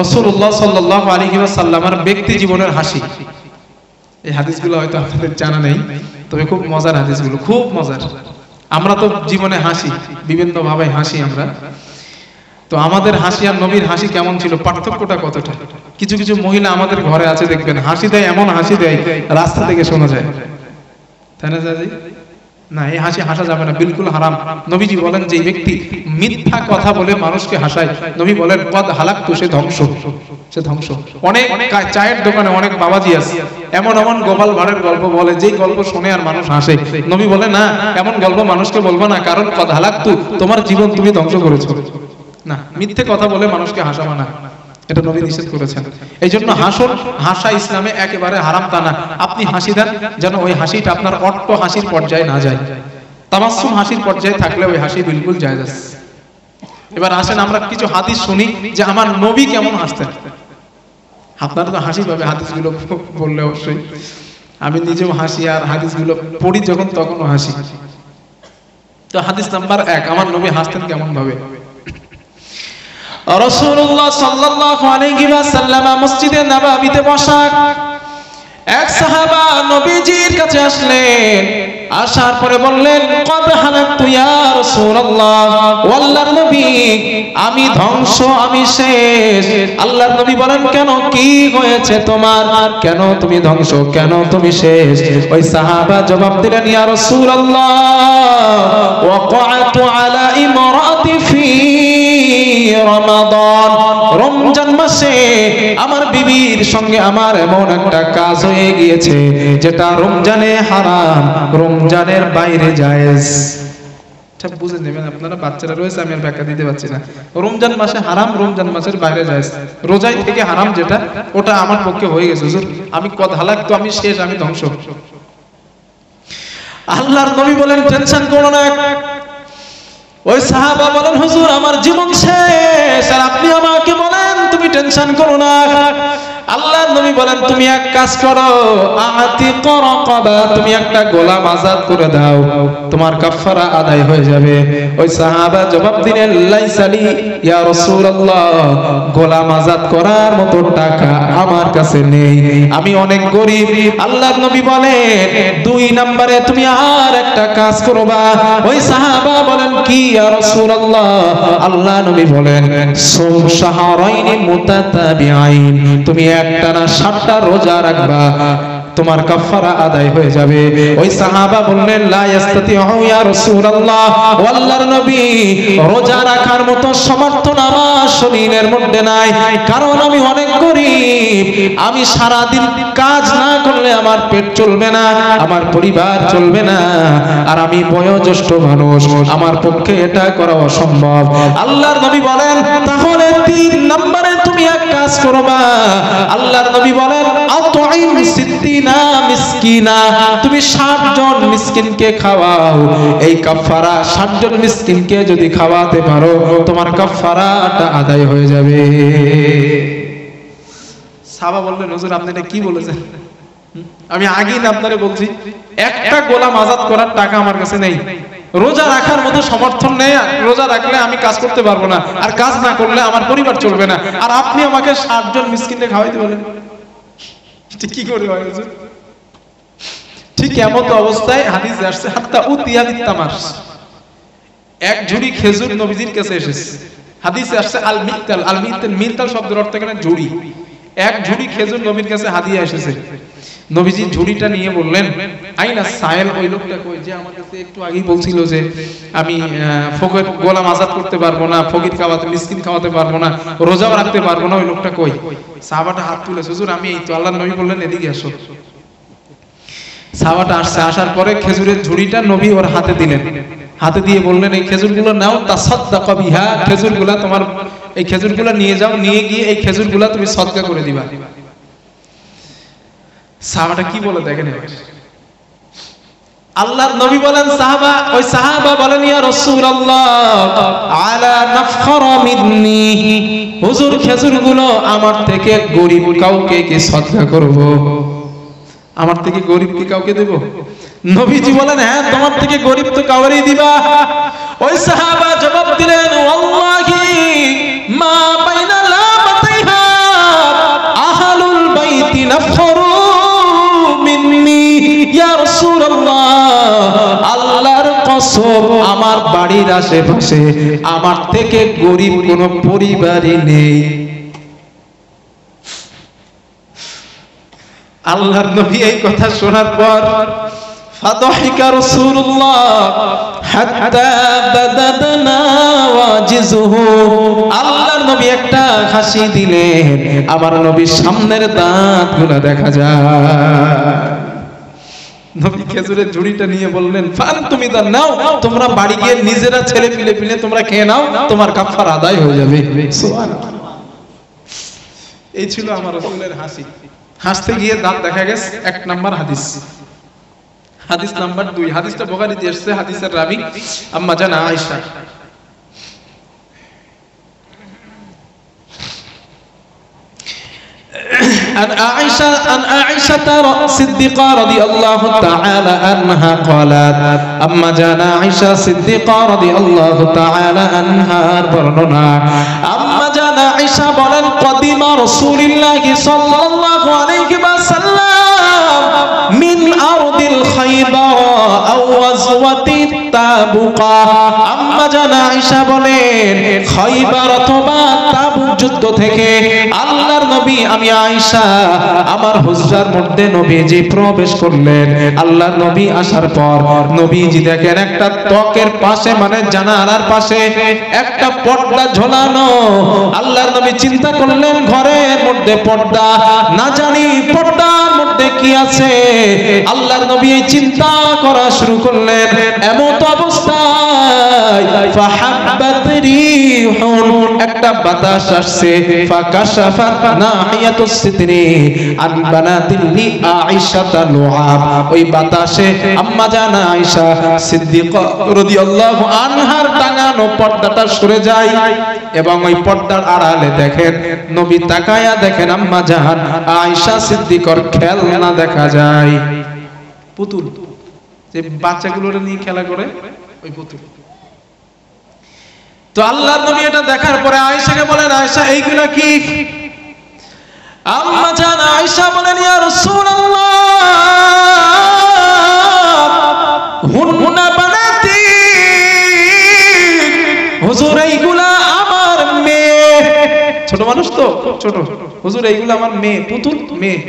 রাসূলুল্লাহ সাল্লাল্লাহু আলাইহি ওয়াসাল্লামের ব্যক্তি জীবনের হাসি। এই হাদিসগুলো হয়তো আপনাদের জানা নেই, তবে খুব মজার হাদিসগুলো, খুব মজার। আমরা তো জীবনে হাসি, বিভিন্ন ভাবে হাসি আমরা। তো আমাদের হাসি আর নবীর হাসি কেমন ছিল, পার্থক্যটা কতটা? কিছু কিছু মহিলা আমাদের ঘরে আছে, দেখবেন হাসি দেয়, এমন হাসি দেয় রাস্তা থেকে শোনা যায়, তাই না দাদি? না, এই হাসি হাসা যাবে না, বিলকুল হারাম। নবীজি বলেন যে ব্যক্তি মিথ্যা কথা বলে মানুষকে হাসায়, নবী বলেন কদ হালাকতু, সে ধ্বংস, সে ধ্বংস। অনেক চায়ের দোকানে অনেক বাবাজি আছে, এমন এমন গোপাল ভাড়ের গল্প বলে, যেই গল্প শুনে আর মানুষ হাসে। নবী বলে না, এমন গল্প মানুষকে বলবো না, কারণ কদ হালাকতু, তোমার জীবন তুমি ধ্বংস করেছো। না, মিথ্যে কথা বলে মানুষকে হাসাবা না, এটা নবী নিষেধ করেছেন। এই জন্য হাসা ইসলামে একেবারে হারাম তা না। আপনি হাসি দেন যেন ওই হাসিটা আপনার অট্ট হাসির পর্যায়ে না যায়, তামাসসুম হাসির পর্যায়ে থাকলে ওই হাসি বিলকুল জায়েজ আছে। এবার আসেন আমরা কিছু হাদিস শুনি যে আমার নবী কেমন হাসতেন। আপনারা তো হাসি পাবে হাদিসগুলো বললে, অবশ্যই আমি নিজেও হাসি আর হাদিসগুলো পড়ি যখন তখনও হাসি। তো হাদিস নাম্বার 1, আমার নবী হাসতেন কেমন ভাবে। রাসূলুল্লাহ সাল্লাল্লাহু আলাইহি ওয়াসাল্লাম মসজিদে নববীতে বসা, এক সাহাবা নবীজির কাছে আসলেন, আসার পরে বললেন কদ হালাকতু ইয়া রাসূলুল্লাহ, আল্লাহর নবী আমি ধ্বংস, আমি শেষ। আল্লাহর নবী বলেন কেন, কি হয়েছে তোমার, কেন তুমি ধ্বংস, কেন তুমি শেষ? ওই সাহাবা জবাব দিলেন ইয়া রাসূলুল্লাহ ওয়াকাতু আলা ইমরাতি ফি রমাদান, রমজান মাসে আমার বিবির সঙ্গে আমার এমন একটা কাজ হয়ে গিয়েছে যেটা রমজানে হারাম, রমজানের বাইরে জায়েজ। ঠিক বুঝে নেবেন আপনারা, বাচ্চারা রয়েছে, আমি আর ব্যাখ্যা দিতে পারছি না। রমজান মাসে হারাম, রমজান মাসের বাইরে জায়েজ। রোজাই থেকে হারাম যেটা, ওটা আমার পক্ষে হয়ে গেছে হুজুর, আমি কদ হালাকতু, আমি শেষ, আমি ধ্বংস। আল্লাহর নবী বলেন টেনশন করো না। ওই সাহাবা বলেন হুজুর আমার জীবন শেষ, আর আপনি আমাকে বলেন তুমি টেনশন করো না। আল্লাহর নবী বলেন তুমি এক কাজ করো, আতিক রাকাবা, তুমি একটা গোলাম আযাদ করে দাও, তোমার কাফারা আদায় হয়ে যাবে। ওই সাহাবা জবাব দিলেন লাইসালি ইয়া রাসূলুল্লাহ, গোলাম আযাদ করার মতো টাকা আমার কাছে নেই, আমি অনেক গরীব। আল্লাহর নবী বলেন 2 নম্বরে তুমি আর একটা কাজ করবা। ওই সাহাবা বলেন কি ইয়া রাসূলুল্লাহ? আল্লাহ নবী বলেন সুম শাহরাইনি মুতাতাবিআইন, তুমি একটানা 7টা রোজা রাখবা, তোমার কাফারা আদায় হয়ে যাবে। ওই সাহাবা বললেন লা ইস্তাতিউ ইয়া রাসূলুল্লাহ, আল্লাহর নবী রোজা রাখার মতো সামর্থ্য আমার শরীরের মধ্যে নাই, কারণ আমি অনেক গরীব, আমি সারা দিন কাজ না করলে আমার পেট চলবে না, আমার পরিবার চলবে না, আর আমি বয়োজ্যেষ্ঠ মানুষ, আমার পক্ষে এটা করা অসম্ভব। আল্লাহর নবী বলেন তাহলে 3 নম্বরে তুমি এক কাজ করবা। আল্লাহর নবী বলেন আতঈম 60 মিসকিনা, তুমি 60 জন মিসকিনকে খাওয়াও। এই কাফারা 60 জন মিসকিনকে যদি খাওয়াতে পারো, তোমার কাফারাটা আদায় হয়ে যাবে। সাহাবা বললেন হুজুর আপনি এটা কি বলেছেন? আমি আগেই আপনারে বলছি একটা গোলাম আযাদ করার টাকা আমার কাছে নেই, রোজা রাখার মতো সমর্থন নেই, রোজা রাখলে আমি কাজ করতে পারবো না, আর কাজ না করলে আমার পরিবার চলবে না, আর আপনি আমাকে 60 জন মিসকিনকে খাওয়াইতে বলেন, কি করে হয় হুজুর? ঠিক এমন অবস্থায় হাদিস আসছে হাত্তা উতিয়া বিত্তামাস, এক ঝুড়ি খেজুর নবীজির কাছে এসেছে। হাদিসে আসছে আল মিতাল, আল মিতাল, মিতাল শব্দের অর্থ এখানে ঝুড়ি। এক ঝুড়ি খেজুর নবীর কাছে হাদিয়া এসেছে। নবীজি ঝুড়িটা নিয়ে বললেন আইনা সায়েল, ওই লোকটা কই যে আমার কাছে একটু আগেই বলছিল যে আমি ফকির গোলাম আযাদ করতে পারবো না, ফকির খাওয়াতে, মিসকিন খাওয়াতে পারবো না, রোজাও রাখতে পারবো না, ওই লোকটা কই? সাহাবাটা হাত তুলেছে হুজুর আমি এই তো। আল্লাহর নবী বললেন এদিকে আসো। সাহাবাটা আসছে, আসার পরে খেজুরের ঝুড়িটা নবী ওর হাতে দিলেন, হাতে দিয়ে বললেন এই খেজুরগুলো নাও, তাসাদদাক বিহা, খেজুরগুলো তোমার, এই খেজুরগুলো নিয়ে যাও, নিয়ে গিয়ে এই খেজুরগুলো তুমি সদকা করে দিবা। সাহাবাটা কি বলে দেখেন। আল্লাহর নবী বলেন সাহাবা, ওই সাহাবা বলেন ইয়া রাসূলুল্লাহ আলা নাফখারা মিন্নি, হুজুর খেজুরগুলো আমার থেকে গরীব কাউকে কি সদকা করব? আমার থেকে গরীব কি কাউকে দেব? নবীজি বলেন হ্যাঁ তোমার থেকে গরীব তো কাউরেই দিবা। ওই সাহাবা জবাব দিলেন ওয়াল্লাহি মা বাইনা লামাতাইহা বছর আমার বাড়ির আশেপাশে আমার থেকে গরিব কোনো পরিবারই নেই। আল্লাহর নবী এই কথা শোনার পর ফাদহিকা রাসূলুল্লাহ হাত্তা বাদাদনা ওয়াজিজুহু, আল্লাহর নবী একটা হাসি দিলেন, আমার নবীর সামনের দাঁতগুলো দেখা যায়। নবী খেজুরের ঝুড়িটা নিয়ে বললেন, ফান তুমি দান নাও, তোমরা বাড়ি গিয়ে নিজেরা ছেলে পিলে তোমরা খেয়ে নাও, তোমার কাফারা আদায় হয়ে যাবে। সুবহানাল্লাহ। এই ছিল আমার রাসূলের হাসি। হাসতে গিয়ে দাঁত দেখা গেছে। 1 নাম্বার হাদিস। হাদিস নাম্বার 2, হাদিসটা বুখারীতে এসেছে। হাদিসের রাবী আম্মা জানা আয়েশা। عن عائشة صديقة رضي الله تعالى عنها قالت أما جانا عائشة صديقة رضي الله تعالى عنها برننا أما جانا عائشة بلن قدم رسول الله صلى الله عليه وسلم من أرض الخيبر أو غزوة তাবুকা। আম্মা জানা আয়েশা বলেন খাইবার অথবা তাবুক যুদ্ধ থেকে আল্লাহর নবী আমি আয়েশা আমার হুজরার মধ্যে নবীজি প্রবেশ করলেন। আল্লাহর নবী আসার পর নবীজি দেখেন একটা ত্বকের পাশে মানে জানালার পাশে একটা পর্দা ঝোলানো। আল্লাহর নবী চিন্তা করলেন ঘরের মধ্যে পর্দা, না জানি পর্দার মধ্যে কি আছে। আল্লাহর নবী চিন্তা করা শুরু করলেন। এমন অবস্থায় ফাহাব্বাত রিহুন একটা বাতাস আসছে। ফাকাশাফাত নাহিয়াতুস সিদরি আন বানাতিল্লি আয়েশা লুআব, ওই বাতাসে আম্মা জানা আয়েশা সিদ্দিকা রাদিয়াল্লাহু আনহার টাঙানো পর্দাটা সরে যায় এবং ওই পর্দার আড়ালে দেখেন নবী তাকায়া দেখেন আম্মা জান আয়েশা সিদ্দিকার খেলনা দেখা যায়। পুতুল, যে বাচ্চাগুলোরে নিয়ে খেলা করে ওই পুতুল। তো আল্লাহর নবী এটা দেখার পরে আয়েশাকে বলেন আয়েশা এইগুলা কি? আম্মা জান আয়েশা বলেন ইয়া রাসূলুল্লাহ হুন্না বানাতি, হুজুর এইগুলা আমার মেয়ে। ছোট মানুষ তো ছোট, হুজুর এইগুলা আমার মেয়ে, পুতুল মেয়ে।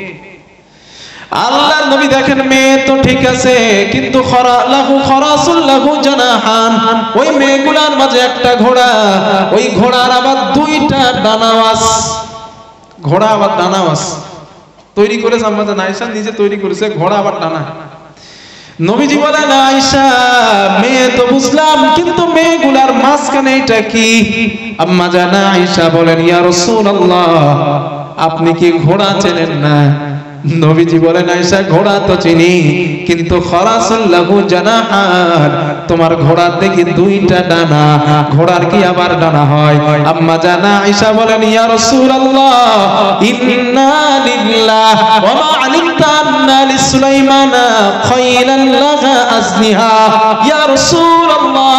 আল্লাহর নবী দেখেন মেয়ে তো ঠিক আছে, কিন্তু খরাসুল লাহু জানাহান, ওই মেয়েগুলার মাঝে একটা ঘোড়া, ওই ঘোড়ার আবার 2টা ডানাওয়াজ। ঘোড়া আবার ডানাওয়াজ তৈরি করেছে আম্মা জান আয়েশা, নিজে তৈরি করেছে ঘোড়া আবার ডানা। নবীজি বলেন আয়েশা মেয়ে তো বুঝলাম, কিন্তু মেয়েগুলার মাঝখানে এটা কি? আম্মা জান আয়েশা বলেন ইয়া রাসূলুল্লাহ আপনি কি ঘোড়া চেনেন না? নবীজি বলেন আয়েশা ঘোড়া তো চিনি, কিন্তু খরাসুল লাহু জানাহান, তোমার ঘোড়ার দেখি 2টা ডানা, ঘোড়ার কি আবার ডানা হয়? আম্মা জানা আয়েশা বলেন ইয়া রাসূলুল্লাহ ইন্না লিল্লাহ ওয়া মা আলিমতা আন্না লিসুলাইমানা খাইলান লাহা আজনিহা। ইয়া রাসূলুল্লাহ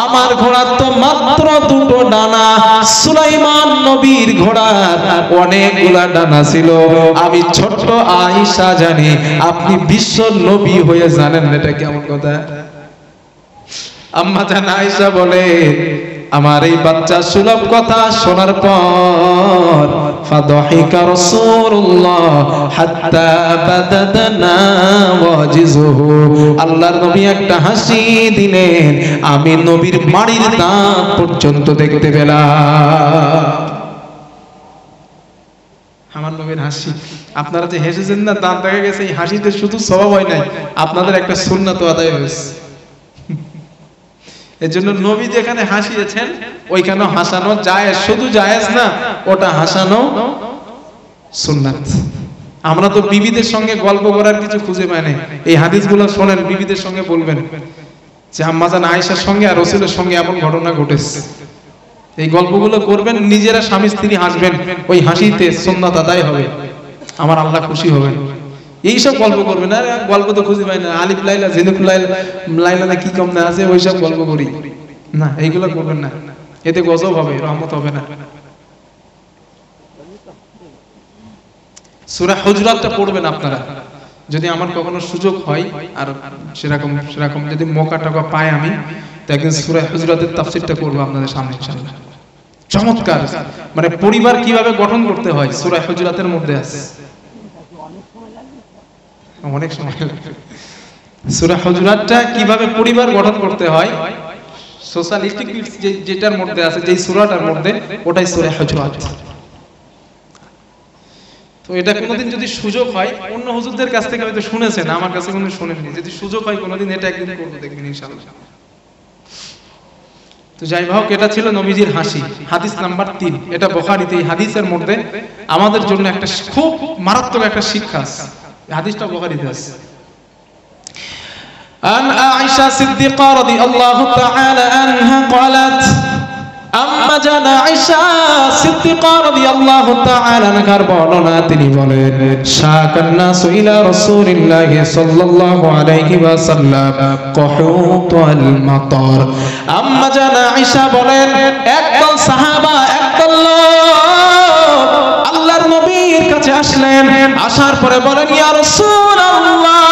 আমার ঘোড়ার তো মাত্র 2টো ডানা, সুলাইমান নবীর ঘোড়ার অনেকগুলা ডানা ছিল। আমি ছোট্ট আয়েশা জানি, আপনি বিশ্ব নবী হয়ে জানেন এটা কেমন কথা? আম্মা জান আয়েশা বলে আমার এই বাচ্চা সুলভ কথা শোনার পর ফাদহিকা রাসূলুল্লাহ হাত্তা বাদাদনা ওয়াজিজুহু, আল্লাহর নবী একটা হাসি দিলেন, আমি নবীর মাড়ির দাঁত পর্যন্ত দেখতে পেলাম। আমার নবীর হাসি, আপনারা যে হেসেছেন না দাঁত দেখা গেছে, এই হাসিতে শুধু স্বভাব হয় নাই, আপনাদের একটা সুন্নাত আদায় হয়েছে। এজন্য নবী যেখানে হাসিয়েছেন ওইখানে হাসানো জায়েজ, শুধু জায়েজ না, ওটা হাসানো সুন্নাত। আমরা তো বিবিদের সঙ্গে গল্প করার কিছু খুঁজে পাই না। এই হাদিসগুলো শোনেন, বিবিদের সঙ্গে বলবেন যে আম্মা জান আয়েশার সঙ্গে আর রাসূলের সঙ্গে এমন ঘটনা ঘটেছে। এই গল্পগুলো করবেন, নিজেরা স্বামী স্ত্রী হাসবেন, ওই হাসিতে সুন্নাত আদায় হবে, আমার আল্লাহ খুশি হবেন। এইসব গল্প করবেন। আর গল্প তো খুঁজে পাই না, আলিফ লাইলা ঝিনুক লাইলা না কি কম না আছে, ওইসব গল্প করি না, এইগুলো করবেন না, এতে গজব হবে, রহমত হবে না। সূরা হুজুরাতটা পড়বেন আপনারা, যদি আমার কখনো সুযোগ হয় আর সেরকম যদি মৌকা টাকা পাই আমি, তো একদিন সূরা হুজুরাতের তাফসীরটা করব আপনাদের সামনে ইনশাআল্লাহ। চমৎকার, মানে পরিবার কিভাবে গঠন করতে হয় সূরা হুজুরাতের মধ্যে আছে। অনেক সময় সূরা হুজুরাতটা কিভাবে পরিবার গঠন করতে হয়, সোশ্যালিস্টিক যেটার মধ্যে আছে, যেই সূরাটার মধ্যে, ওটাই সূরা হুজুরাত। তো এটা কোনোদিন যদি সুযোগ হয়, অন্য হুজুরদের কাছ থেকে হয়তো শুনেছেন, আমার কাছে কোনো শুনেননি, যদি সুযোগ হয় কোনোদিন এটা একদিন করব, দেখবেন ইনশাআল্লাহ। তো যাই হোক, এটা ছিল নবীজির হাসি। হাদিস নাম্বার 3, এটা বুখারীতে। এই হাদিসের মধ্যে আমাদের জন্য একটা খুব মারাত্মক একটা শিক্ষা আছে। এই হাদিসটা বুখারীতে আছে। عن عائشة صديقة رضي الله تعالى عنها قالت আম্মা জান আয়েশা সিদ্দিকা রাদিয়াল্লাহু তাআলা আনহার বর্ণনা, তিনি বলেন শাকান নাসু ইলা রাসূলিল্লাহি সাল্লাল্লাহু আলাইহি ওয়াসাল্লাম কুহুতাল মাতার। আম্মা জান আয়েশা বলেন, একদল সাহাবা, একদল লোক আল্লাহর নবীর কাছে আসলেন, আসার পরে বলেন, ইয়া রাসূলুল্লাহ,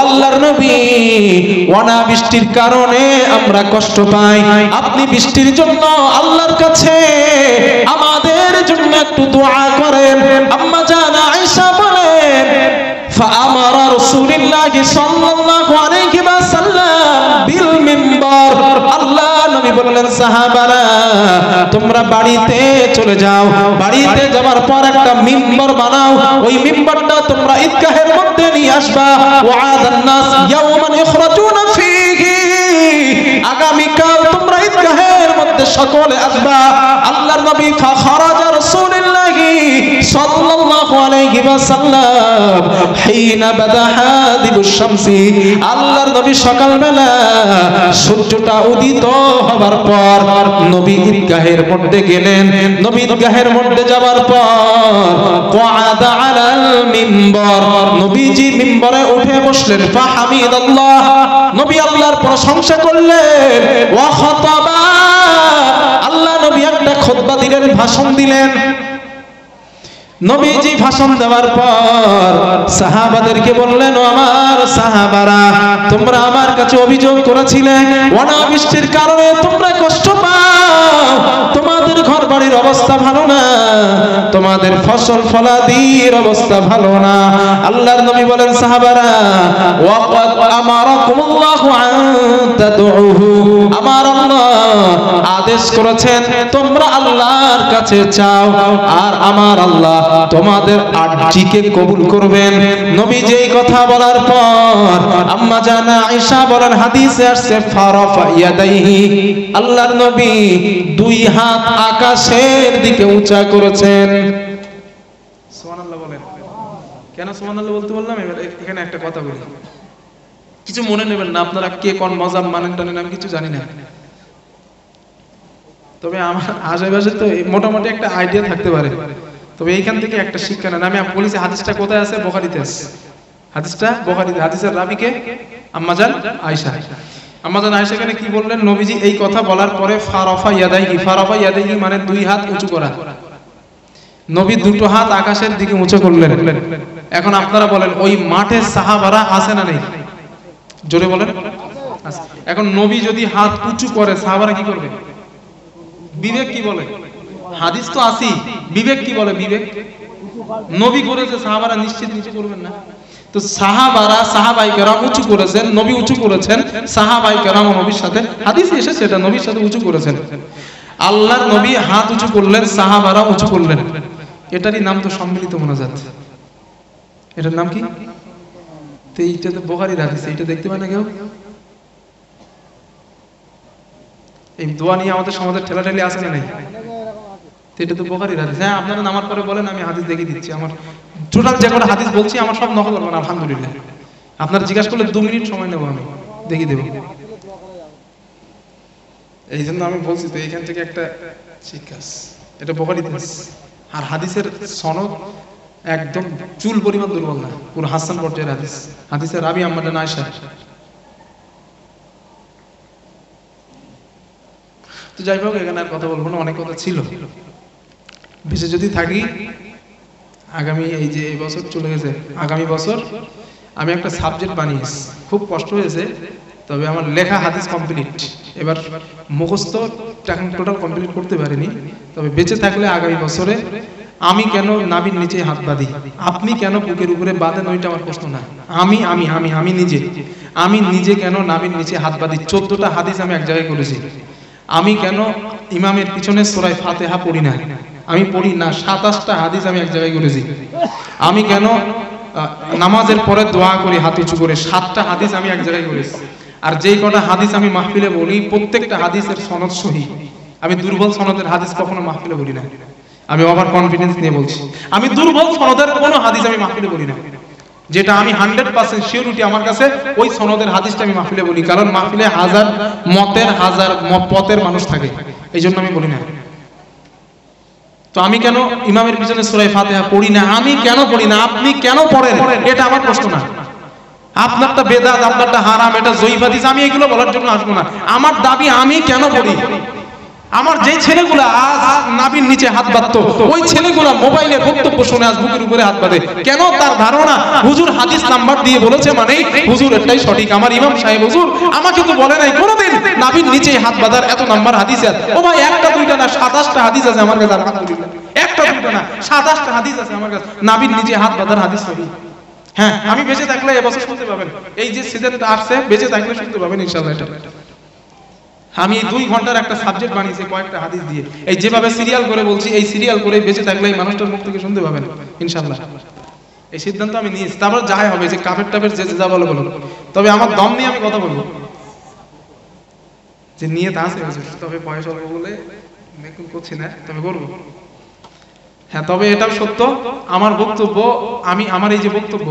আল্লাহর নবী, অনাবৃষ্টির কারণে আমরা কষ্ট পাই, আপনি বৃষ্টির জন্য আল্লাহর কাছে আমাদের জন্য একটু দোয়া করেন। আম্মা জান আয়েশা বলেন, فأمر رسول الله صلى الله عليه وسلم بالمنبر। আল্লাহ নবী বললেন, সাহাবারা তোমরা বাড়িতে চলে যাও, বাড়িতে যাওয়ার পর একটা মিম্বর বানাও, ওই মিম্বরটা তোমরা ঈদগাহের মধ্যে নিয়ে আসবা। ওয়াআদান নাস ইয়াওমান ইখরাজুনা ফীহি, আগামীকাল তোমরা ঈদগাহের মধ্যে সকলে আসবা। আল্লাহর নবী ফাখারাজা রাসূলুল্লাহি সাল্লাল্লাহু আলাইহি ওয়াসাল্লাম হিনা বাদা হাদিবুশ শামসি। আল্লাহর নবী সকালবেলা সূর্যটা উদিত হবার পর নবী ঈদগাহের মধ্যে গেলেন। নবী ঈদগাহের মধ্যে যাওয়ার পর ক্বাদা আলাল মিম্বর, নবীজি মিম্বরে উঠে বসলেন। ফাহামিদাল্লাহ, নবী আল্লাহর প্রশংসা করলেন। ওয়া খাতাবা, আল্লাহ নবী একটা খুতবা দিলেন, ভাষণ দিলেন। নবীজি ভাষণ দেওয়ার পর সাহাবাদেরকে বললেন, ও আমার সাহাবারা, তোমরা আমার কাছে অভিযোগ করেছিলে অনাবৃষ্টির কারণে তোমরা কষ্ট পাও, তোমাদের ঘর বাড়ির অবস্থা ভালো না, তোমাদের ফসল ফলাদির অবস্থা ভালো না। আল্লাহর নবী বলেন, সাহাবারা, ওয়াকাদ আমারাকুমুল্লাহু আন তাদউহু, আমার আল্লাহ আদেশ করেছেন তোমরা আল্লাহর কাছে চাও, আর আমার আল্লাহ তোমাদের আরজিকে কবুল করবেন। নবী যেই কথা বলার পর আম্মা জান আয়েশা বলেন, হাদিসে আসছে ফারাফা ইয়াদাইহি, আল্লাহর নবী দুই হাত আকাশের দিকে উঁচা করেছেন। সুবহানাল্লাহ বলেন। কেন সুবহানাল্লাহ বলতে বললাম? এখানে একটা কথা বলি, কিছু মনে নেবেন না, আপনারা কে কোন মজাব মানেন টানেন আমি কিছু জানি না, তবে আমার আশেপাশে তো মোটামুটি একটা আইডিয়া থাকতে পারে। তবে এইখান থেকে একটা শিক্ষা নেন। আমি বলেছি হাদিসটা কোথায় আছে? বুখারীতে আছে। হাদিসটা বুখারীতে। হাদিসের রাবীকে আম্মা জান আয়েশা। আম্মা জান আয়েশা এখানে কি বললেন? নবীজি এই কথা বলার পরে ফারাফা ইয়াদাইহি, ফারাফা ইয়াদাইহি মানে দুই হাত উঁচু করা। নবী দুটো হাত আকাশের দিকে উঁচু করলেন। এখন আপনারা বলেন, ওই মাঠে সাহাবারা আছে না নেই? জোরে বলেন। এখন নবী যদি হাত উঁচু করে, সাহাবারা কি করবে? বিবেক কি বলে? হাদিস তো আসি, বিবেক কি বলে? বিবেক নবী করেছে, সাহাবারা নিশ্চিত নিচু করবেন না। তো সাহাবারা, সাহাবাই কেরাম উঁচু করেছেন, নবী উঁচু করেছেন, সাহাবাই কেরাম নবীর সাথে, হাদিসে এসেছে এটা, নবীর সাথে উঁচু করেছেন। আল্লাহর নবী হাত উঁচু করলেন, সাহাবারা উঁচু করলেন। এটারই নাম তো সম্মিলিত মোনাজাত। এটার নাম কি? তো এইটা তো বুখারীর হাদিস, এটা দেখতে পায় না কেউ? এই দোয়া নিয়ে আমাদের সমাজের ঠেলাঠেলি আছে না নেই? এটা তো বুখারীর হাদিস। হ্যাঁ, আপনারা নামার পরে বলেন, আমি হাদিস দেখিয়ে দিচ্ছি। আমার টোটাল যে কটা হাদিস বলছি আমার সব নকল করবেন আলহামদুলিল্লাহ। আপনারা জিজ্ঞাসা করলে 2 মিনিট সময় নেব, আমি দেখিয়ে দেব। এই জন্য আমি বলছি তো এইখান থেকে একটা শিক্ষা, এটা বুখারীতে আছে। আর হাদিসের সনদ একদম চুল পরিমাণ দুর্বল না, পুরো হাসান পর্যায়ের হাদিস। হাদিসের রাবী আম্মা জান আয়েশা। তো যাই হোক, এখানে আর কথা বলবো না, অনেক কথা ছিল। বেশি যদি থাকি আগামী এই যে এই বছর চলে গেছে, আগামী বছর আমি একটা সাবজেক্ট বানিয়েছি, খুব কষ্ট হয়েছে, তবে আমার লেখা হাদিস কমপ্লিট, এবার মুখস্থ টোটাল কমপ্লিট করতে পারিনি, তবে বেঁচে থাকলে আগামী বছরে আমি কেন নাভির নিচে হাত বাঁধি, আপনি কেন বুকের উপরে বাঁধেন, ওইটা আমার প্রশ্ন না। আমি নিজে কেন নাভির নিচে হাত বাঁধি, 14টা হাদিস আমি এক জায়গায় করেছি। আমি কেন ইমামের পিছনে সূরা ফাতিহা পড়ি না, আমি পড়ি না, 27টা হাদিস আমি এক জায়গায় করেছি। আমি কেন নামাজের পরে দোয়া করি হাত উঁচু করে, 7টা হাদিস আমি এক জায়গায় করেছি। আর যেই কটা হাদিস আমি মাহফিলে বলি প্রত্যেকটা হাদিসের সনদ সহিহ। আমি দুর্বল সনদের হাদিস কখনো মাহফিলে বলি না, আমি ওভার কনফিডেন্স নিয়ে বলছি। আমি দুর্বল সনদের কোনো হাদিস আমি মাহফিলে বলি না, যেটা আমি 100% সিউরিটি আমার কাছে, ওই সনদের হাদিসটা আমি মাহফিলে বলি, কারণ মাহফিলে হাজার পথের মানুষ থাকে, এই জন্য আমি বলি না। তো আমি কেন ইমামের পিছনে সূরা ফাতিহা পড়ি না, আমি কেন পড়ি না, আপনি কেন পড়েন, এটা আমার প্রশ্ন না। আপনারটা বেদাত, আপনারটা হারাম, এটা জয়ীফ হাদিস, আমি এগুলো বলার জন্য আসবো না। আমার দাবি আমি কেন পড়ি। আমার যেই ছেলেগুলো আজ নাভির নিচে হাত বাঁধতো, ওই ছেলেগুলো মোবাইলে বক্তব্য শুনে আজ বুকের উপরে হাত বাঁধে কেন? তার ধারণা হুজুর হাদিস নাম্বার দিয়ে বলেছে মানে হুজুর এটাই সঠিক। আমার ইমাম সাহেব হুজুর আমাকে তো বলে নাই কোনোদিন নাভির নিচে হাত বাঁধার এত নাম্বার হাদিস আছে। ও ভাই, একটা দুইটা না, 27টা হাদিস আছে আমার কাছে, আলহামদুলিল্লাহ। একটা দুইটা না, 27টা হাদিস আছে আমার কাছে, নাভির নিচে হাত বাঁধার হাদিস সঠিক। হ্যাঁ, আমি বেঁচে থাকলে এবছর শুনতে পাবেন, এই যে সিজনটা আসছে বেঁচে থাকলে শুনতে পাবেন ইনশাআল্লাহ। এটা আমি 2 ঘন্টার একটা সাবজেক্ট বানিয়েছি কয়েকটা হাদিস দিয়ে, এই যেভাবে সিরিয়াল করে বলছি, এই সিরিয়াল করে বেঁচে থাকলে এই মানুষটার মুখ থেকে শুনতে পাবেন ইনশাআল্লাহ। এই সিদ্ধান্ত আমি নিয়েছি, তারপর যাই হবে যে কাফের টাফের যে যা বলে বলুন, তবে আমার দম নিয়ে আমি কথা বলবো, যে নিয়ে তা আছে, তবে বয়স অল্প বলে মেকুন করছি না, তবে করবো। হ্যাঁ, তবে এটাও সত্য, আমার বক্তব্য, আমার এই যে বক্তব্য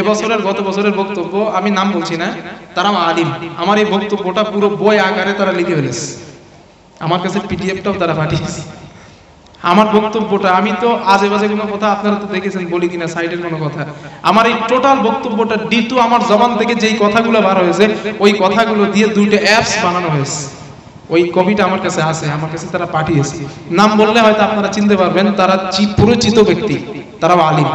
এবছরের গত বছরের বক্তব্য, আমি নাম বলছি না, তারা আলিম, আমার এই বক্তব্যটা পুরো বই আকারে তারা লিখে ফেলেছে, আমার কাছে পিডিএফটাও তারা পাঠিয়েছে। আমার বক্তব্যটা, আমি তো আজে বাজে কোনো কথা আপনারা তো দেখেছেন বলি কিনা, সাইডের কোনো কথা, আমার এই টোটাল বক্তব্যটা ডিটু আমার জবান থেকে যেই কথাগুলো বার হয়েছে ওই কথাগুলো দিয়ে 2টা অ্যাপস বানানো হয়েছে। ওই কপিটা আমার কাছে আছে, আমার কাছে তারা পাঠিয়েছে। নাম বললে হয়তো আপনারা চিনতে পারবেন, তারা পরিচিত ব্যক্তি, তারাও আলিম।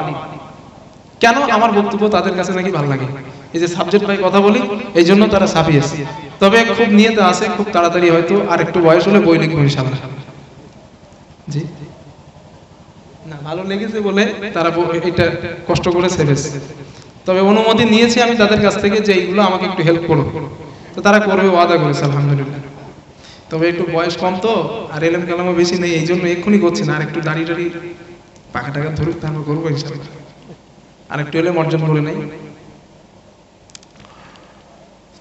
কেন? আমার বক্তব্য তাদের কাছে নাকি ভালো লাগে, এই যে সাবজেক্ট ভাই কথা বলি, এই জন্য তারা ছাপিয়েছে। তবে খুব নিয়তে আছে, খুব তাড়াতাড়ি হয়তো আর একটু বয়স হলে বই লিখবো ইনশাআল্লাহ। জি না, ভালো লেগেছে বলে তারা এটা কষ্ট করে ছেড়েছে। তবে অনুমতি নিয়েছি আমি তাদের কাছ থেকে যে এইগুলো আমাকে একটু হেল্প করো, তো তারা করবে, ওয়াদা করেছে আলহামদুলিল্লাহ। তবে একটু বয়স কম তো, আর এলএম কালামও বেশি নেই, এই জন্য এক্ষুনি করছি না, আর একটু দাড়ি টাড়ি পাকা টাকা ধরুক, তারপর করবো ইনশাআল্লাহ। আর একটু এলে অর্জন করে নেই।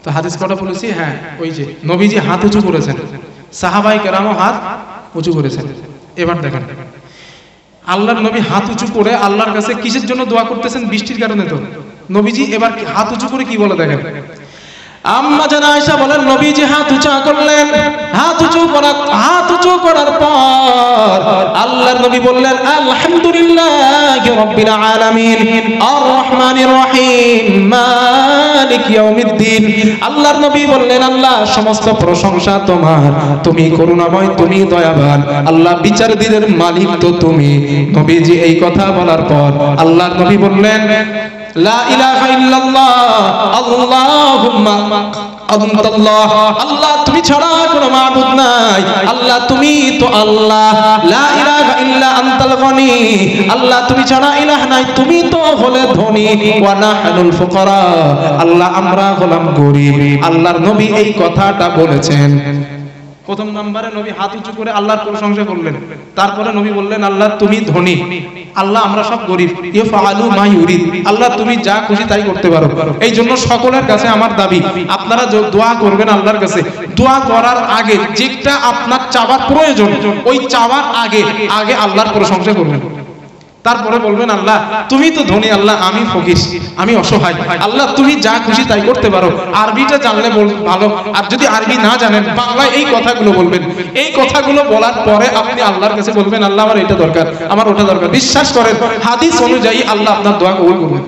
তো হাদিস কটা বলেছি? হ্যাঁ, ওই যে নবীজি হাত উঁচু করেছেন, সাহাবায়ে কেরামও হাত উঁচু করেছেন। এবার দেখেন আল্লাহর নবী হাত উঁচু করে আল্লাহর কাছে কিসের জন্য দোয়া করতেছেন? বৃষ্টির কারণে। তো নবীজি এবার হাত উঁচু করে কি বলে দেখেন। আম্মা জান আয়েশা বলেন নবীজি হাত উঁচু করলেন, হাত উঁচু করার পর আল্লাহর নবী বললেন আলহামদুলিল্লাহি রাব্বিল আলামিন আর রহমানির রহিম মালিক ইয়াউমিদ্দিন। আল্লাহর নবী বললেন আল্লাহ সমস্ত প্রশংসা তোমার, তুমি করুণাময়, তুমি দয়াবান, আল্লাহ বিচার দিনের মালিক তো তুমি। নবীজি এই কথা বলার পর আল্লাহর নবী বললেন লা ইলাহা ইল্লাল্লাহ আল্লাহুম্মা আনতাল্লাহ, আল্লাহ তুমি ছাড়া কোনো মাবুদ নাই, আল্লাহ তুমি তো আল্লাহ, লা ইলাহা ইল্লা আনতাল গনি, আল্লাহ তুমি ছাড়া ইলাহ নাই, তুমি তো হলে ধনী, ওয়া নাহনুল ফুকারা, আল্লাহ আমরা হলাম গরীব। আল্লাহর নবী এই কথাটা বলেছেন। প্রথম নম্বরে নবী হাত উঁচু করে আল্লাহর প্রশংসা করলেন, তারপরে নবী বললেন আল্লাহ তুমি ধনী, আল্লাহ আমরা সব গরীব, ইফআলু মা ইউরিদ, আল্লাহ তুমি যা খুশি তাই করতে পারো। এই জন্য সকলের কাছে আমার দাবি, আপনারা দোয়া করবেন আল্লাহর কাছে, দোয়া করার আগে যেটা আপনার চাওয়ার প্রয়োজন ওই চাওয়ার আগে আল্লাহর প্রশংসা করবেন, তারপরে বলবেন আল্লাহ তুমি তো ধনী, আল্লাহ আমি ফকির, আমি অসহায়, আল্লাহ তুমি যা খুশি তাই করতে পারো। আরবিটা জানলে ভালো, আর যদি আরবি না জানেন বাংলায় এই কথাগুলো বলবেন। এই কথাগুলো বলার পরে আপনি আল্লাহর কাছে বলবেন আল্লাহ আমার এটা দরকার, আমার ওটা দরকার। বিশ্বাস করেন হাদিস অনুযায়ী আল্লাহ আপনার দোয়া কবুল করবেন।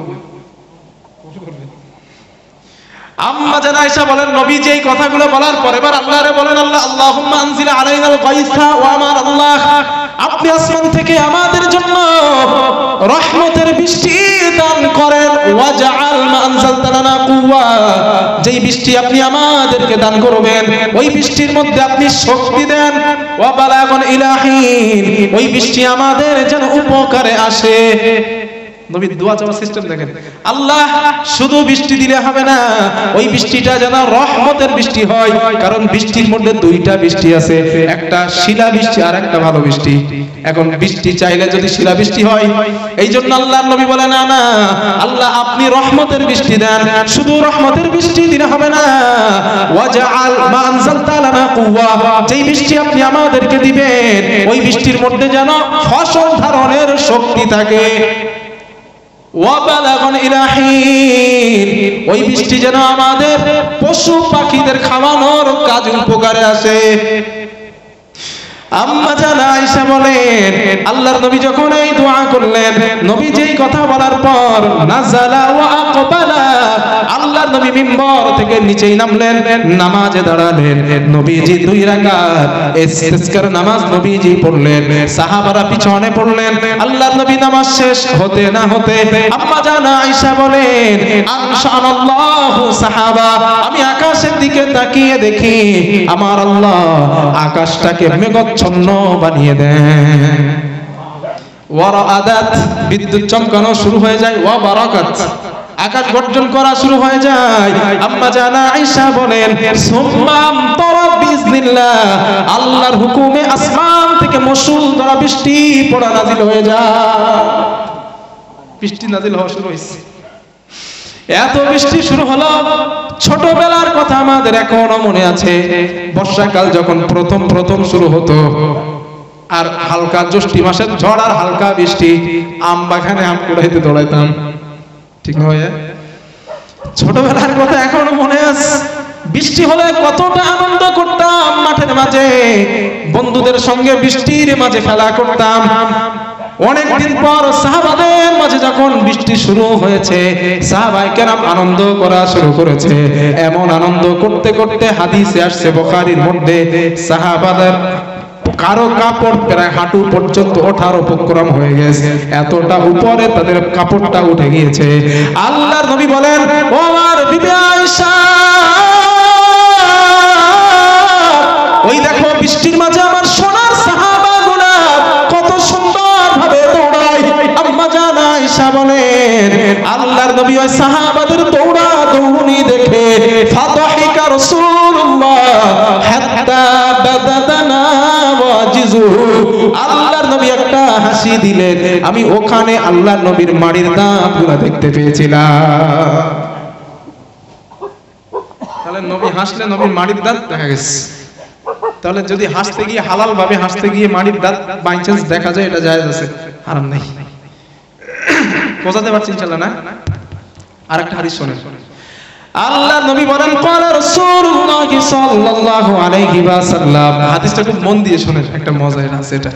আম্মা জান আয়েশা বলেন নবী যে এই কথাগুলো বলার পরে এবার আল্লাহরে বলেন আল্লাহ আল্লাহুম্মা আনজিল আলাইনাল গায়সা, ওয়া আমার আল্লাহ আপনি আসমান থেকে আমাদের জন্য রহমতের বৃষ্টি দান করেন। ওয়াজআল মা আনজালতা লানা কুওয়া, যেই বৃষ্টি আপনি আমাদেরকে দান করবেন ওই বৃষ্টির মধ্যে আপনি শক্তি দেন। ওয়া বালাগুন ইলাহিন, ওই বৃষ্টি আমাদের যেন উপকারে আসে। নবীর দোয়া চাওয়ার সিস্টেম দেখেন। আল্লাহ শুধু বৃষ্টি দিলে হবে না, ওই বৃষ্টিটা যেন রহমতের বৃষ্টি হয়। কারণ বৃষ্টির মধ্যে দুইটা বৃষ্টি আছে, একটা শিলা বৃষ্টি আর একটা ভালো বৃষ্টি। এখন বৃষ্টি চাইলে যদি শিলা বৃষ্টি হয়, এই জন্য আল্লাহর নবী বলে না না আল্লাহ আপনি রহমতের বৃষ্টি দেন। শুধু রহমতের বৃষ্টি দিলে হবে না, ওয়াজআল মা আনজালতা লানা কুওয়া, যেই বৃষ্টি আপনি আমাদেরকে দিবেন ওই বৃষ্টির মধ্যে যেন ফসল ধারণের শক্তি থাকে। ওয়াবালাগুন ইলাহিন, ওই বৃষ্টি যেন আমাদের পশু পাখিদের খাওয়ানোর কাজ উপকারে আসে। আম্মা জান আয়েশা বলেন আল্লাহর নবী যখন এই দোয়া করলেন, নবী যেই কথা বলার পর নাযালা ওয়া আকবালা, আল্লাহর নবী মিম্বর থেকে নিচেই নামলেন, নামাজে দাঁড়ালেন। নবীজি 2 রাকাত ইস্তিসকার নামাজ নবীজি পড়লেন, সাহাবারা পিছনে পড়লেন। আল্লাহর নবী নামাজ শেষ হতে না হতে আম্মা জান আয়েশা বলেন আনশাআল্লাহু সাহাবা, আমি আকাশের দিকে তাকিয়ে দেখি আমার আল্লাহ আকাশটাকে মেঘাচ্ছন্ন বানিয়ে দেন। ওয়ারাদাত, বিদ্যুৎ চমকানো শুরু হয়ে যায়। ওয়া বারাকাত, আকাশ গর্জন করা শুরু হয়ে যায়। আম্মা জান আয়েশা বলেন সুম্মাম তারা বিইজনিল্লাহ, আল্লাহর হুকুমে আসমান থেকে মুষলধারে বৃষ্টি পড়া নাযিল হয়ে যায়। বৃষ্টি নাযিল হওয়া শুরু হয়েছে। এত বৃষ্টি শুরু হলো, ছোটবেলার কথা আমাদের এখনো মনে আছে। বর্ষাকাল যখন প্রথম শুরু হতো আর হালকা জ্যৈষ্ঠী মাসের ঝড় আর হালকা বৃষ্টি, আম বাগানে আম কুড়াইতে দৌড়াইতাম, ঠিক না ভাইয়া? ছোটবেলার কথা এখনো মনে আছে। বৃষ্টি হলে কতটা আনন্দ করতাম, মাঠের মাঝে বন্ধুদের সঙ্গে বৃষ্টির মাঝে খেলা করতাম। অনেকদিন পর সাহাবাদের মাঝে যখন বৃষ্টি শুরু হয়েছে, সাহাবায়ে কেরাম আনন্দ করা শুরু করেছে। এমন আনন্দ করতে করতে হাদিসে আসছে বুখারীর মধ্যে, সাহাবাদের কারো কাপড় প্রায় হাঁটু পর্যন্ত ওঠার উপক্রম হয়ে গেছে, এতটা উপরে তাদের কাপড়টা উঠে গিয়েছে। আল্লাহর নবী বলেন ও আমার বিবি আয়েশা, ওই দেখো বৃষ্টির মাঝে আমার সোনার সাহাবাগুলো কত সুন্দর ভাবে দৌড়ায়। আম্মা জান আয়েশা বলেন আল্লাহর নবী ওই সাহাবাদের দৌড়া দৌড়নি দেখে ফাতাহিকা রাসূলুল্লাহ হাত্তা বাদাদানা ওয়াজিজু, আল্লাহর নবী একটা হাসি দিলেন, আমি ওখানে আল্লাহর নবীর মাড়ির দাঁতগুলো দেখতে পেয়েছিলাম। তাহলে নবী হাসলে নবীর মাড়ির দাঁত দেখা গেছে। তাহলে যদি হাসতে গিয়ে হালাল ভাবে হাসতে গিয়ে মাড়ির দাঁত বাই চান্স দেখা যায়, এটা জায়েজ আছে, হারাম নাই। বোঝাতে পারছেন ইনশাআল্লাহ না? আরেকটা হাদিস শুনেন। আল্লাহর নবী বলেন ক্বালা রাসূলুল্লাহ সাল্লাল্লাহু আলাইহি ওয়াসাল্লাম, হাদিসটা খুব মন দিয়ে শুনেন, একটা মজা আছে এটা।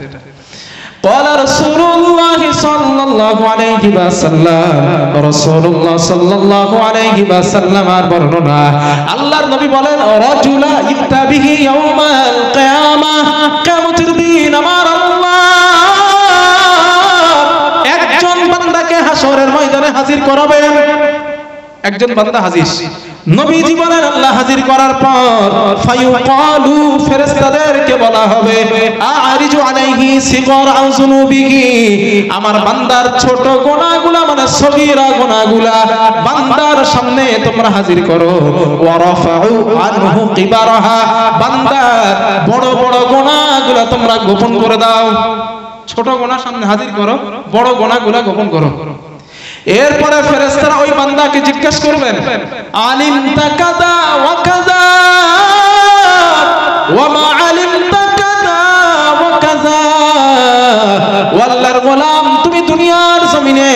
ক্বালা রাসূলুল্লাহ সাল্লাল্লাহু আলাইহি ওয়াসাল্লাম, রাসূলুল্লাহ সাল্লাল্লাহু আলাইহি ওয়াসাল্লাম আর বর্ণনা, আল্লাহর নবী বলেন রাজুলা ইফতাবিহি ইয়াউমাল কিয়ামাহ, কিয়ামতের দিন আমার আল্লাহ একজন বান্দাকে হাসরের ময়দানে হাজির করাবেন। একজন বান্দা হাজির, নবীজি বলেন আল্লাহ হাজির করার পর ফায়ুকালু, ফেরেশতাদেরকে বলা হবে আরিজু আলাইহি সিগর আও যুনুবিহি, আমার বান্দার ছোট গুনাহগুলো মানে সগীরা গুনাহগুলো বান্দার সামনে তোমরা হাজির করো। ওয়া রাফাউ আনহু কিবারাহা, বান্দার বড় বড় গুনাহগুলো তোমরা গোপন করে দাও। ছোট গুনাহ সামনে হাজির করো, বড় গুনাহগুলো গোপন করো। এরপরে ফেরেশতারা ওই বান্দাকে জিজ্ঞাসা করবেন আলিমতা কাযা ওয়া কাযা ওয়া মা আলিমতা কাযা ওয়া কাযা, আল্লাহর গোলাম তুমি দুনিয়ার জমিনে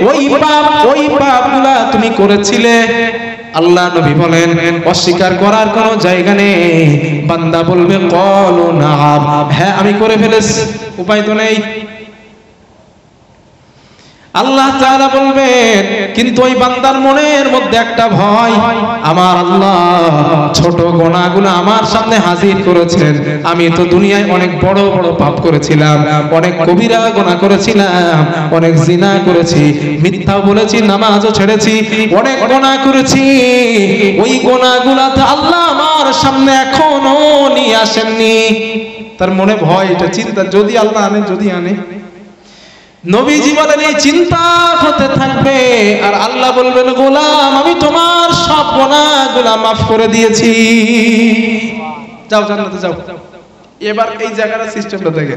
ওই পাপগুলা তুমি করেছিলে। আল্লাহ নবী বলেন অস্বীকার করার কোনো জায়গা নেই। বান্দা বলবে ক্বালু নাআম, হ্যাঁ আমি করে ফেলেছি, উপায় তো নেই। আল্লাহ তাআলা বলবেন কিন্তু ওই বান্দার মনের মধ্যে একটা ভয়, আমার আল্লাহ ছোট গুনাহগুলো আমার সামনে হাজির করেছেন, আমি তো দুনিয়ায় অনেক বড় বড় পাপ করেছিলাম, অনেক কবিরা গুনাহ করেছিলাম, অনেক জিনা করেছি, মিথ্যা বলেছি, নামাজও ছেড়েছি, অনেক গুনাহ করেছি, ওই গুনাহগুলো তো আল্লাহ আমার সামনে এখনো নিয়ে আসেননি। তার মনে ভয়, এটা চিন্তা, যদি আল্লাহ আনে, যদি আনে। নবীজি বলেন এই চিন্তা হতে থাকবে, আর আল্লাহ বলবেন গোলাম আমি তোমার সব গুনাহগুলো মাফ করে দিয়েছি, যাও জান্নাতে যাও। এবার এই জায়গাটা সিস্টেমটা দেখে,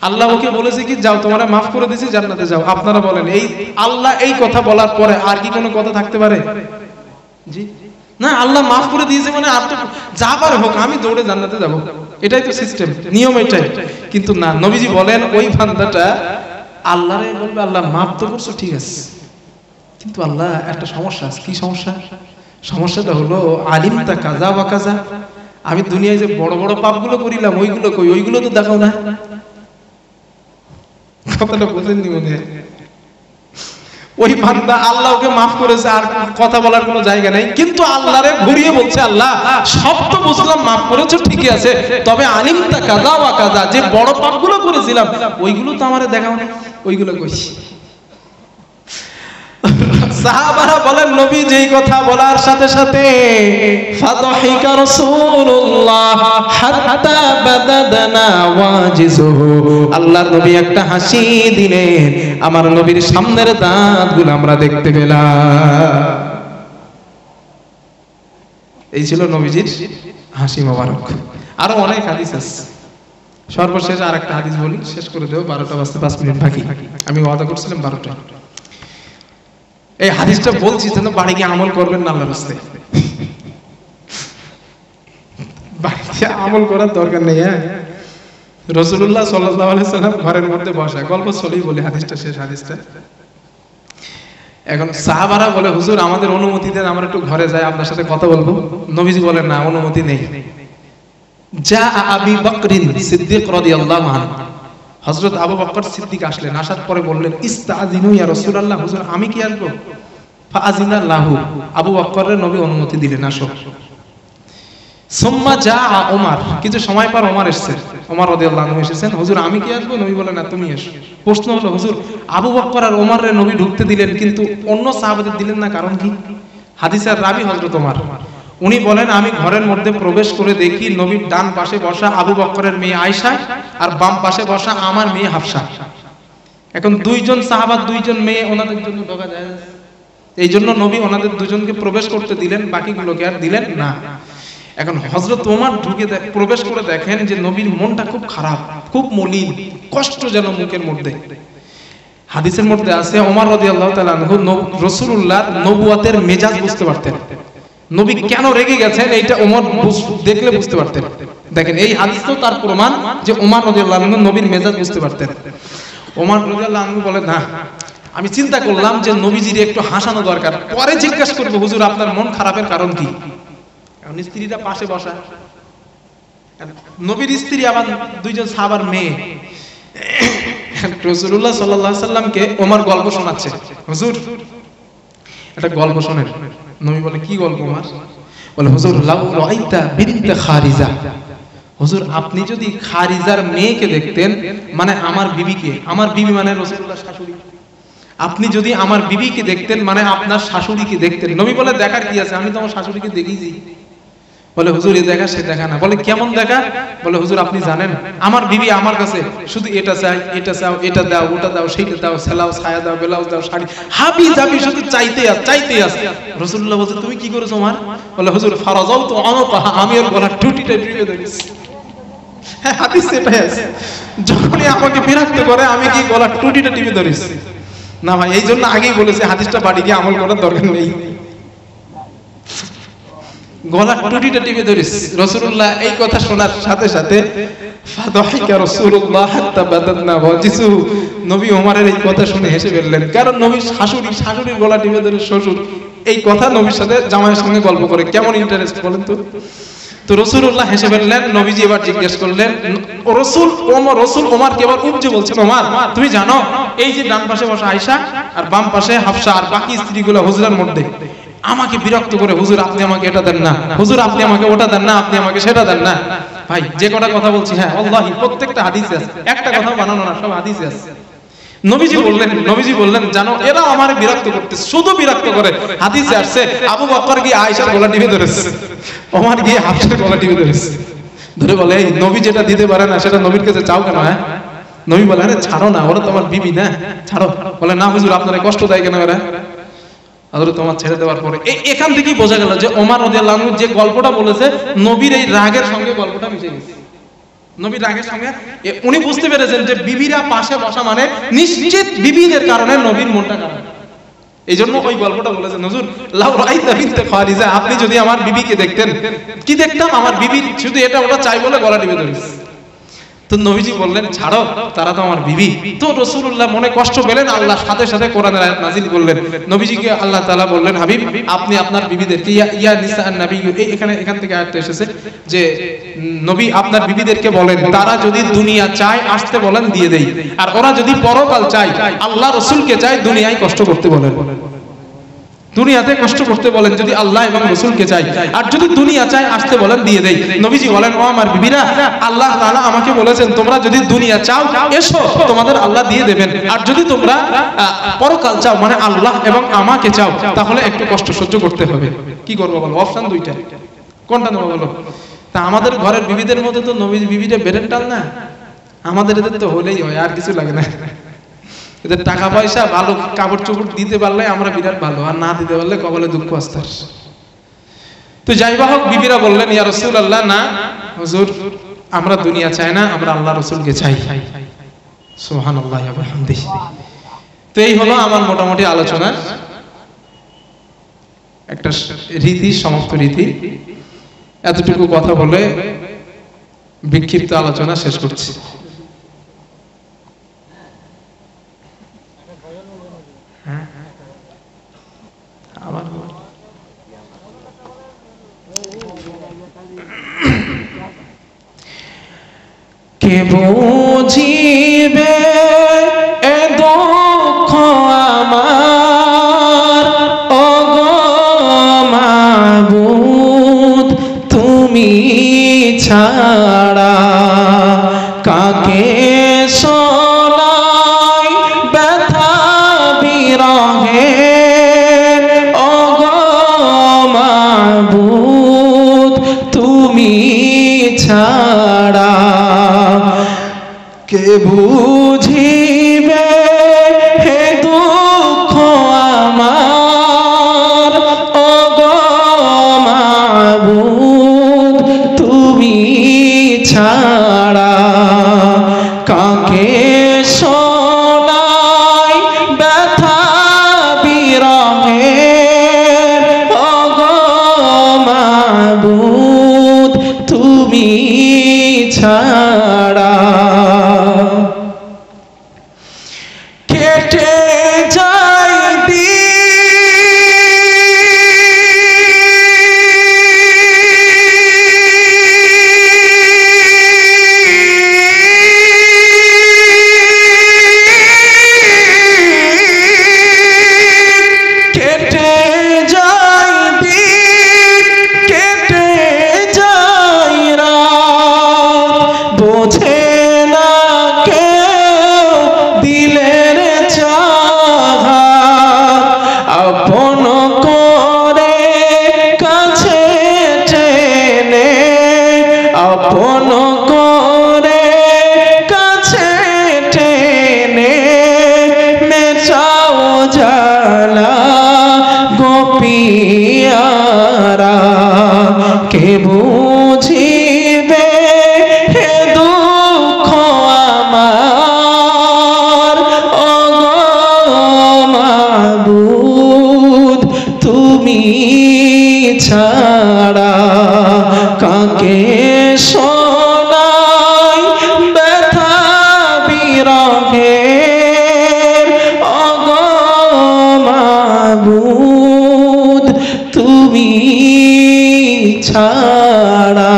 আল্লাহ ওকে বলেছে কি যাও তোমারে মাফ করে দিয়েছি, জান্নাতে যাও। আপনারা বলেন এই আল্লাহ এই কথা বলার পরে আর কি কোনো কথা থাকতে পারে? জি না, আল্লাহ মাফ করে দিয়েছে মানে আর তো যা পারে হোক, আমি দৌড়ে জান্নাতে যাব, এটাই তো সিস্টেম, নিয়ম এটাই। কিন্তু না, নবীজি বলেন ওই বান্দাটা আল্লাহরে বলবে আল্লাহ মাফ তো করছো ঠিক আছে, কিন্তু আল্লাহ একটা সমস্যা আছে। কি সমস্যা? সমস্যাটা হলো আলিমতা কাজা বা কাজা, আমি দুনিয়ায় যে বড় বড় পাপগুলো করিলাম ওইগুলো কই, ওইগুলো তো দেখাও না। কথাটা বুঝেননি মনে হয়? ওই বান্দা আল্লাহকে মাফ করেছে, আর কথা বলার কোনো জায়গা নেই, কিন্তু আল্লাহরে ঘুরিয়ে বলছে আল্লাহ সব তো বুঝলাম মাফ করেছো ঠিকই আছে, তবে আলিমতা কাজা ওয়া কাজা, যে বড় পাপগুলো করেছিলাম ওইগুলো তো আমারে দেখাও না, ওইগুলো কইছি। সাহাবারা বলেন নবী যেই কথা বলার সাথে সাথে ফাদহিকা রাসূলুল্লাহ হাত্তা বাদাদনা ওয়াজিজুহু, আল্লাহর নবী একটা হাসি দিলেন, আমার নবীর সামনের দাঁতগুলো আমরা দেখতে পেলাম। এই ছিল নবীজির হাসি মোবারক। আরো অনেক হাদিস আছে, সর্বশেষ আর একটা হাদিস বলি, শেষ করে দেব, 12টা বাজতে 5 মিনিট বাকি, আমি ওয়াদা করছিলাম 12টা। এই হাদিসটা বলছি যেন বাড়ি গিয়ে আমল করবেন না, আল্লাহর রাস্তায় বাড়িতে আমল করার দরকার নেই। হ্যাঁ, রাসূলুল্লাহ সাল্লাল্লাহু আলাইহি সাল্লাম ঘরের মধ্যে বসা, গল্প চলেই বলে হাদিসটা, শেষ হাদিসটা। এখন সাহাবারা বলে হুজুর আমাদের অনুমতি দেন, আমরা একটু ঘরে যাই, আপনার সাথে কথা বলবো। নবীজি বলেন না, অনুমতি নেই। যা আবি বকরিন সিদ্দিক রাদিয়াল্লাহু আনহু, হযরত আবু বকর সিদ্দিক আসলেন, আসার পরে বললেন ইস্তাযিনু ইয়া রাসূলুল্লাহ, হুজুর আমি কি আসবো? ফাআযিনা লাহু, আবু বকরের নবী অনুমতি দিলেন, আসো। সুম্মা জা ওমর, কিছু সময় পর ওমর এসেছেন, ওমর রাদিয়াল্লাহু আনহু এসেছেন, হুজুর আমি কি আসবো? নবী বলেন না, তুমি এসো। প্রশ্ন হলো হুজুর আবু বকর আর ওমরের নবী ঢুকতে দিলেন কিন্তু অন্য সাহাবাদের দিলেন না, কারণ কি? হাদিসের রাবী হযরত ওমর, উনি বলেন আমি ঘরের মধ্যে প্রবেশ করে দেখি নবীর ডান পাশে বসা আবু বকরের মেয়ে আয়েশা আর বাম পাশে বসা আমার মেয়ে হাফসা। এখন দুইজন সাহাবা, দুইজন মেয়ে, ওনাদের জন্য ঢোকা যায়, এই জন্য নবী ওনাদের দুজনকে প্রবেশ করতে দিলেন, বাকিগুলোকে আর দিলেন না। এখন হযরত ওমর ঢুকে প্রবেশ করে দেখেন যে নবীর মনটা খুব খারাপ, খুব মলিন, কষ্ট যেন মুখের মধ্যে। হাদিসের মধ্যে আছে ওমর রাদিয়াল্লাহু তাআলা আনহু রাসূলুল্লাহর নবুয়তের মেজাজ বুঝতে পারতেন, নবী কেন রেগে গেছেন এইটা ওমর দেখলে বুঝতে পারতেন। দেখেন এই হাদিস তো তার প্রমাণ যে ওমর রাদিয়াল্লাহু আনহু নবীর মেজাজ বুঝতে পারতেন। ওমর রাদিয়াল্লাহু আনহু বলে না, আমি চিন্তা করলাম যে নবীজির একটু হাসানো দরকার, পরে জিজ্ঞাসা করব হুজুর আপনার মন খারাপের কারণ কি। এখন স্ত্রীটা পাশে বসা, নবীর স্ত্রী আবার দুইজন সাহাবার মেয়ে। রাসূলুল্লাহ সাল্লাল্লাহু আলাইহি সাল্লামকে ওমর গল্প শোনাচ্ছে, হুজুর একটা গল্প শোনেন। নবী বলে কি গল্প ওমর? বলে হুজুর লাউ রাআইতা বিনত খারিজা, হুজুর আপনি যদি খারিজার মেয়েকে দেখতেন, মানে আমার বিবিকে, আমার বিবি মানে রাসূলুল্লাহর শাশুড়ি, আপনি যদি আমার বিবিকে দেখতেন মানে আপনার শাশুড়িকে দেখতেন। নবী বলে দেখার কি আছে, আমি তো আমার শাশুড়িকে দেখেছি। বলে হুজুর এ দেখা সে দেখা না। বলে কেমন দেখা? বলে হুজুর আপনি জানেন আমার বিবি আমার কাছে শুধু এটা চাই, এটা চাও, এটা দাও, ওটা দাও, সেইটা দাও, সেলাও, ছায়া দাও, ব্লাউজ দাও, শাড়ি, হাবি জাবি শুধু চাইতে আছে। রাসূলুল্লাহ বলছে তুমি কি করেছো আমার? বলে হুজুর ফারাজালতু আনাকা, আমি ওর গলার টুটিটা টিপে ধরেছি। হ্যাঁ হাদিস এটাই আছে, যখনই আমাকে বিরক্ত করে আমি কি গলার টুটিটা টিপে ধরেছি। না ভাই এই জন্য আগেই বলেছে হাদিসটা বাড়ি গিয়ে আমল করার দরকার নেই। গলা টুটিটা টিপে ধরিস। রাসূলুল্লাহ এই কথা শোনার সাথে সাথে ফাদহিকা রাসূলুল্লাহ হাত্তা বাদাদনা ওয়াজিসু, নবী ওমরের এই কথা শুনে হেসে ফেললেন, কারণ নবীর শাশুড়ির গলা টিপে ধরে শ্বশুর এই কথা নবীর সাথে জামাইয়ের সঙ্গে গল্প করে, কেমন ইন্টারেস্ট বলেন তো। তো রাসূলুল্লাহ হেসে ফেললেন। নবীজি এবার জিজ্ঞেস করলেন, রাসূল ওমরকে এবার উপজে বলছেন, ওমর তুমি জানো এই যে ডান পাশে বসা আয়েশা আর বাম পাশে হাফসা আর বাকি স্ত্রীগুলো হুজুরের মধ্যে আমাকে বিরক্ত করে, হুজুর আপনি আমাকে এটা দেন না, হুজুর আপনি আমাকে ওটা দেন না, আপনি আমাকে সেটা দেন না। ভাই যে কটা কথা বলছি, হ্যাঁ আল্লাহি প্রত্যেকটা হাদিসে আছে, একটা কথা বানানো না, সব হাদিসে আছে। নবীজি বললেন জানো এরা আমারে বিরক্ত করতে, শুধু বিরক্ত করে। হাদিসে আসছে আবু বকর গিয়ে আয়েশার গলা টিপে ধরেছে, ওমর গিয়ে হাফসার গলা টিপে ধরেছে, ধরে বলে এই নবী যেটা দিতে পারে না সেটা নবীর কাছে চাও কেন? হ্যাঁ নবী বলে আরে ছাড়ো না, ওরা তোমার বিবি না, ছাড়ো। বলে না হুজুর আপনারা কষ্ট দেয় কেন ওরা? হযরত ওমর ছেড়ে দেওয়ার পরে এখান থেকেই বোঝা গেল যে ওমর রাদিয়াল্লাহু আনহু যে গল্পটা বলেছে নবীর এই রাগের সঙ্গে গল্পটা মিশে গেছে। নবীর রাগের সঙ্গে উনি বুঝতে পেরেছেন যে বিবিরা পাশে বসা মানে নিশ্চিত বিবিদের কারণে নবীর মনটা খারাপ। এই জন্য ওই গল্পটা বলেছেন, হুজুর লাউ রাইতা বিনতে খারিজা, আপনি যদি আমার বিবিকে দেখতেন, কি দেখতাম? আমার বিবি শুধু এটা ওটা চাই বলে গলা টিপে ধরেছে। তো নবীজি বললেন ছাড়ো, তারা তো আমার বিবি। তো রাসূলুল্লাহ মনে কষ্ট পেলেন, আল্লাহ সাথে সাথে কোরআনের আয়াত নাযিল করলেন। নবীজিকে আল্লাহ তাআলা বললেন, হাবিব আপনি আপনার বিবিদেরকে ইয়া নিসাআন নবী, এখান থেকে আয়াতটা এসেছে যে নবী আপনার বিবিদেরকে বলেন তারা যদি দুনিয়া চায় আসতে বলেন দিয়ে দেই, আর ওরা যদি পরকাল চায় আল্লাহ রাসূলকে চায় দুনিয়ায় কষ্ট করতে বলেন, দুনিয়াতে কষ্ট করতে বলেন যদি আল্লাহ এবং রাসূলকে চাই, আর যদি দুনিয়া চাই আসতে বলেন দিয়ে দেই। নবীজি বলেন ও আমার বিবিরা, আল্লাহ তাআলা আমাকে বলেছেন তোমরা যদি দুনিয়া চাও এসো, তোমাদের আল্লাহ দিয়ে দেবেন, আর যদি তোমরা পরকাল চাও মানে আল্লাহ এবং আমাকে চাও তাহলে একটু কষ্ট সহ্য করতে হবে। কি করবো বলো? অপশন দুইটা, কোনটা নেবো বলো? তা আমাদের ঘরের বিবিদের মধ্যে তো নবীর বিবিটা বেরেন টাল না, আমাদের এদের তো হলেই হয়, আর কিছু লাগে না। এদের টাকা পয়সা ভালো কাপড় চোপড় দিতে পারলে আমরা বিরাট ভালো, আর না দিতে পারলে কপালে দুঃখ আসতে। তো যাই বা হোক বিবিরা বললেন ইয়া রাসূলুল্লাহ, না হুজুর আমরা দুনিয়া চাই না, আমরা আল্লাহ রাসূলকে চাই। সুবহানাল্লাহি ওয়া বিহামদিহি। তো এই হলো আমার মোটামুটি আলোচনা, একটা রীতি, সমাপ্ত রীতি। এতটুকু কথা বলে বিক্ষিপ্ত আলোচনা শেষ করছি। কে বুঝিবে এ দুঃখ আমার, ওগো মাবুদ তুমি ছাড়া কাকে শোনাই ব্যথা বিরহে, ওগো মাবুদ তুমি ছাড়া কে বুঝিবে হে দুঃখ আমার, ওগো মাবুদ তুমি ছাড়া কাকে শোনাই ব্যথা বিরহে, ওগো মাবুদ তুমি ছাড়া কেটে যায় কে বুঝিবে হে দুঃখ আমার, ওগো মাবুদ তুমি ছাড়া কাকে শোনাই ব্যথা বিরহে, ওগো মাবুদ তুমি ছাড়া।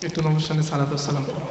একটু নবীর সামনে সালাত ও সালাম করো।